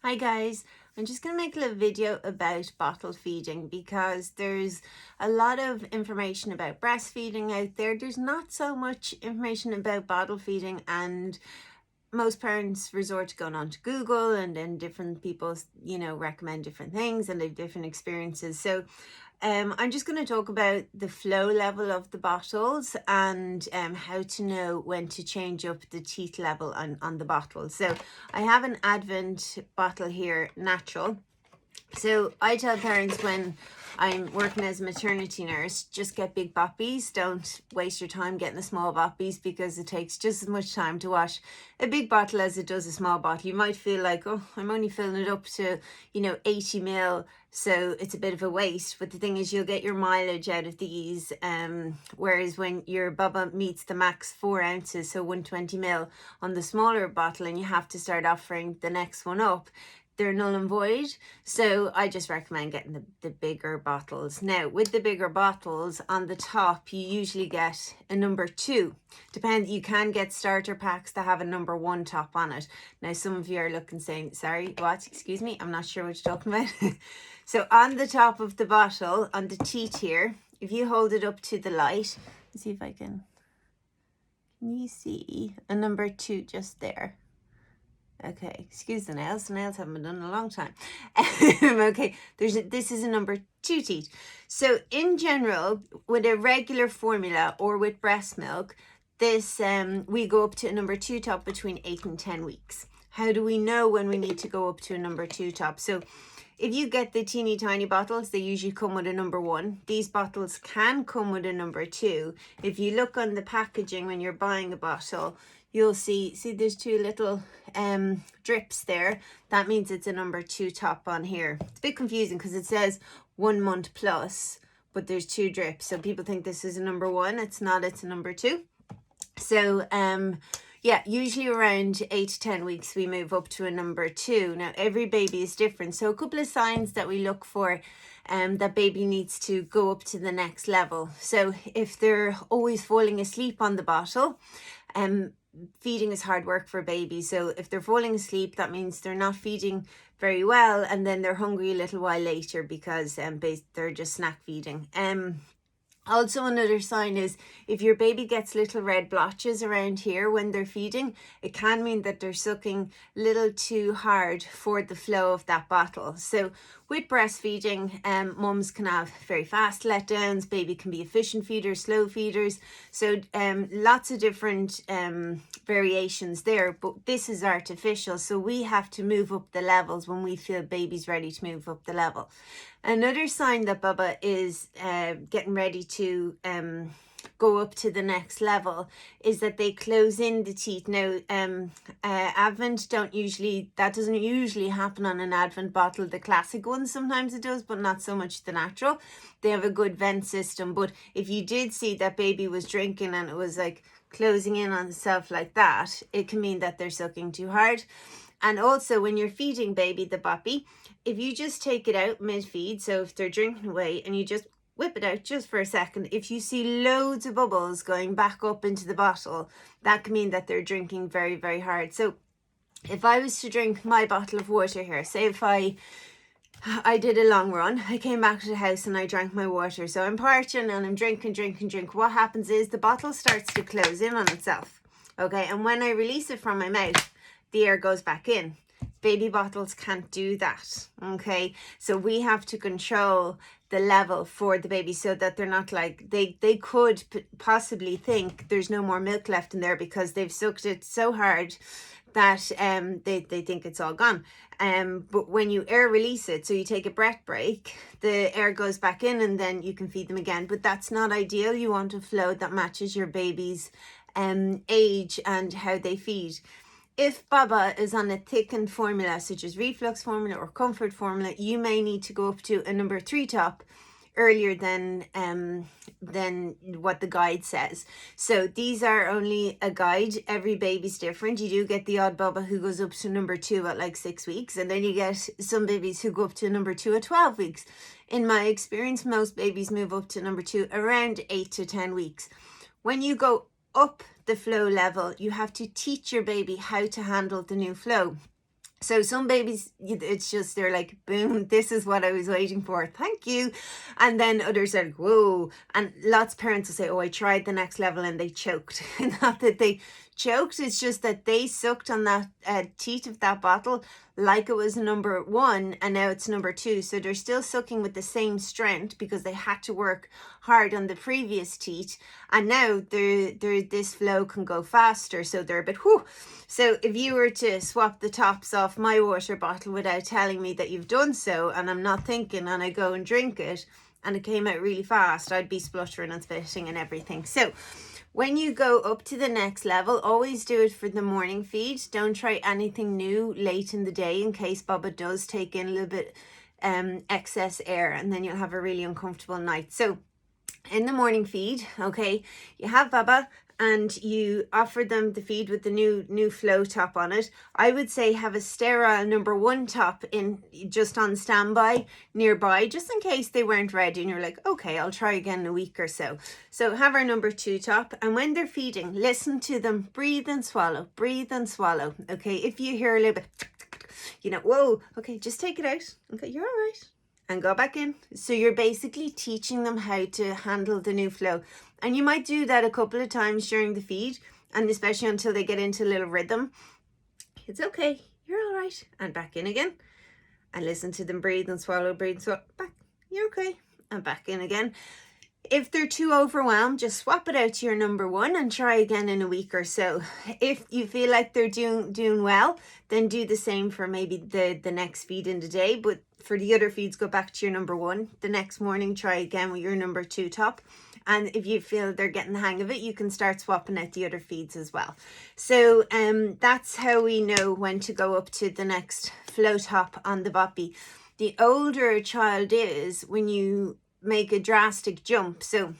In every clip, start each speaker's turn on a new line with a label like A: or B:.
A: Hi guys, I'm just going to make a little video about bottle feeding because there's a lot of information about breastfeeding out there. There's not so much information about bottle feeding, and most parents resort to going on to Google, and then different people, recommend different things and they have different experiences. So I'm just going to talk about the flow level of the bottles and how to know when to change up the teat level on the bottle. So I have an Advent bottle here, natural. So I tell parents when I'm working as a maternity nurse, just get big boppies. Don't waste your time getting the small boppies because it takes just as much time to wash a big bottle as it does a small bottle. You might feel like, oh, I'm only filling it up to, 80 ml, so it's a bit of a waste. But the thing is, you'll get your mileage out of these. Whereas when your bubba meets the max 4 ounces, so 120 ml on the smaller bottle, and you have to start offering the next one up, they're null and void. So I just recommend getting the bigger bottles. Now with the bigger bottles, on the top you usually get a number 2. You can get starter packs that have a number 1 top on it. Now some of you are looking saying, sorry, what? Excuse me, I'm not sure what you're talking about. So on the top of the bottle, on the teat here, if you hold it up to the light, let's see if I can you see a number 2 just there? Okay, excuse the nails. The nails haven't been done in a long time. Okay, this is a number 2 teat. So in general, with a regular formula or with breast milk, this we go up to a number 2 top between 8 and 10 weeks. How do we know when we need to go up to a number 2 top? So if you get the teeny tiny bottles, they usually come with a number 1. These bottles can come with a number 2. If you look on the packaging when you're buying a bottle, you'll see there's 2 little drips there. That means it's a number 2 top on here. It's a bit confusing because it says 1 month plus, but there's 2 drips. So people think this is a number 1. It's not, it's a number 2. So yeah, usually around 8 to 10 weeks we move up to a number 2. Now every baby is different, so a couple of signs that we look for that baby needs to go up to the next level. So if they're always falling asleep on the bottle, feeding is hard work for babies. So if they're falling asleep, that means they're not feeding very well, and then they're hungry a little while later because they're just snack feeding. Also, another sign is if your baby gets little red blotches around here when they're feeding, it can mean that they're sucking a little too hard for the flow of that bottle. So with breastfeeding, mums can have very fast letdowns. Baby can be efficient feeders, slow feeders. So lots of different variations there, but this is artificial. So we have to move up the levels when we feel baby's ready to move up the level. Another sign that Bubba is getting ready to go up to the next level is that they close in the teat. Now, Advent doesn't usually happen on an Advent bottle. The classic one, sometimes it does, but not so much the natural. They have a good vent system. But if you did see that baby was drinking and it was like closing in on itself like that, it can mean that they're sucking too hard. And also when you're feeding baby the boppy, if you just take it out mid-feed, so if they're drinking away and you just whip it out just for a second, if you see loads of bubbles going back up into the bottle, that can mean that they're drinking very, very hard. So if I was to drink my bottle of water here, say if I did a long run, I came back to the house and I drank my water. So I'm parching and I'm drinking. What happens is the bottle starts to close in on itself. Okay, and when I release it from my mouth, the air goes back in. Baby bottles can't do that. Okay, so we have to control the level for the baby so that they're not like, they could possibly think there's no more milk left in there because they've sucked it so hard that they think it's all gone. But when you air release it, so you take a breath break, the air goes back in and then you can feed them again. But that's not ideal. You want a flow that matches your baby's age and how they feed. If Baba is on a thickened formula, such as reflux formula or comfort formula, you may need to go up to a number 3 top earlier than what the guide says. So these are only a guide. Every baby's different. You do get the odd Baba who goes up to number 2 at like 6 weeks, and then you get some babies who go up to number 2 at 12 weeks. In my experience, most babies move up to number 2 around 8 to 10 weeks. When you go up the flow level, you have to teach your baby how to handle the new flow. So some babies, it's just, they're like, boom, this is what I was waiting for. Thank you. And then others are like, whoa. And lots of parents will say, oh, I tried the next level and they choked. Not that they choked, it's just that they sucked on that teat of that bottle like it was number 1 and now it's number 2. So they're still sucking with the same strength because they had to work hard on the previous teat. And now this flow can go faster. So they're a bit, whoo. So if you were to swap the tops off my water bottle without telling me that you've done so, and I'm not thinking, and I go and drink it, and it came out really fast, I'd be spluttering and spitting and everything. So when you go up to the next level, always do it for the morning feed. Don't try anything new late in the day in case Baba does take in a little bit excess air, and then you'll have a really uncomfortable night. So in the morning feed, okay, you have Baba and you offer them the feed with the new flow top on it. I would say have a sterile number 1 top in just on standby nearby, just in case they weren't ready and you're like, okay, I'll try again in a week or so. So have our number 2 top, and when they're feeding, listen to them, breathe and swallow, breathe and swallow. Okay, if you hear a little bit, you know, whoa, okay, just take it out. Okay, you're all right. And go back in. So you're basically teaching them how to handle the new flow. And you might do that a couple of times during the feed, and especially until they get into a little rhythm. It's okay, you're all right. And back in again. And listen to them breathe and swallow, back, you're okay. And back in again. If they're too overwhelmed, just swap it out to your number 1 and try again in a week or so. If you feel like they're doing well, then do the same for maybe the next feed in the day. But for the other feeds, go back to your number 1. The next morning, try again with your number 2 top. And if you feel they're getting the hang of it, you can start swapping out the other feeds as well. So that's how we know when to go up to the next flow top on the boppy. The older a child is, when you make a drastic jump. So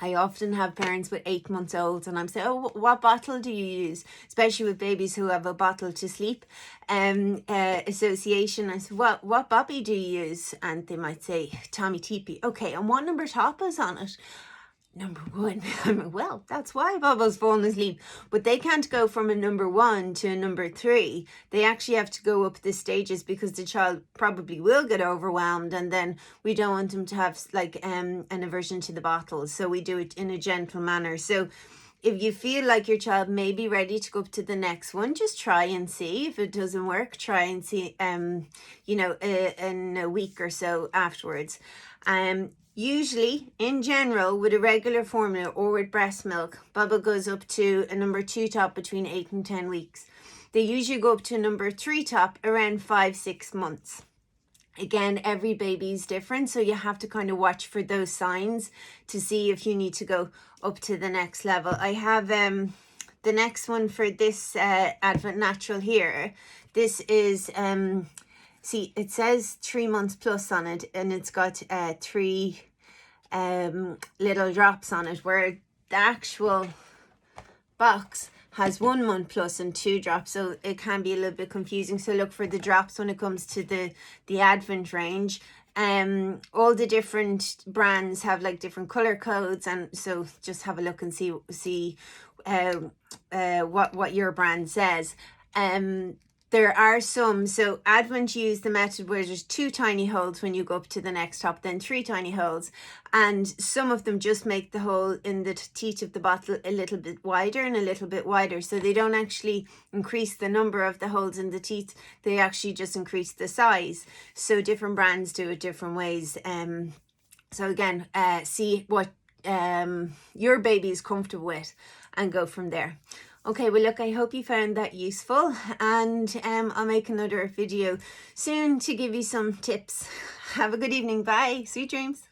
A: I often have parents with 8 months olds and I'm saying, oh, what bottle do you use? Especially with babies who have a bottle to sleep association. I said, what boppy do you use? And they might say, Tommy Teepee. Okay, and what number top is on it? Number 1. Well, that's why Bubba's fallen asleep. But they can't go from a number 1 to a number 3. They actually have to go up the stages because the child probably will get overwhelmed, and then we don't want them to have like an aversion to the bottle. So we do it in a gentle manner. So if you feel like your child may be ready to go up to the next one, just try and see. If it doesn't work, try and see, you know, in a week or so afterwards. Usually, in general, with a regular formula or with breast milk, Bubba goes up to a number 2 top between 8 and 10 weeks. They usually go up to a number 3 top around 5-6 months. Again, every baby is different, so you have to kind of watch for those signs to see if you need to go up to the next level. I have the next one for this Advent Natural here. This is... see, it says 3 months plus on it, and it's got 3 little drops on it, where the actual box has 1 month plus and 2 drops, so it can be a little bit confusing. So look for the drops when it comes to the Advent range. All the different brands have like different color codes, and so just have a look and see what your brand says. There are some, so Advent use the method where there's 2 tiny holes when you go up to the next top, then 3 tiny holes, and some of them just make the hole in the teat of the bottle a little bit wider and a little bit wider, so they don't actually increase the number of the holes in the teat, they actually just increase the size. So different brands do it different ways. So again, see what your baby is comfortable with and go from there. Okay, well look, I hope you found that useful, and I'll make another video soon to give you some tips. Have a good evening. Bye. Sweet dreams.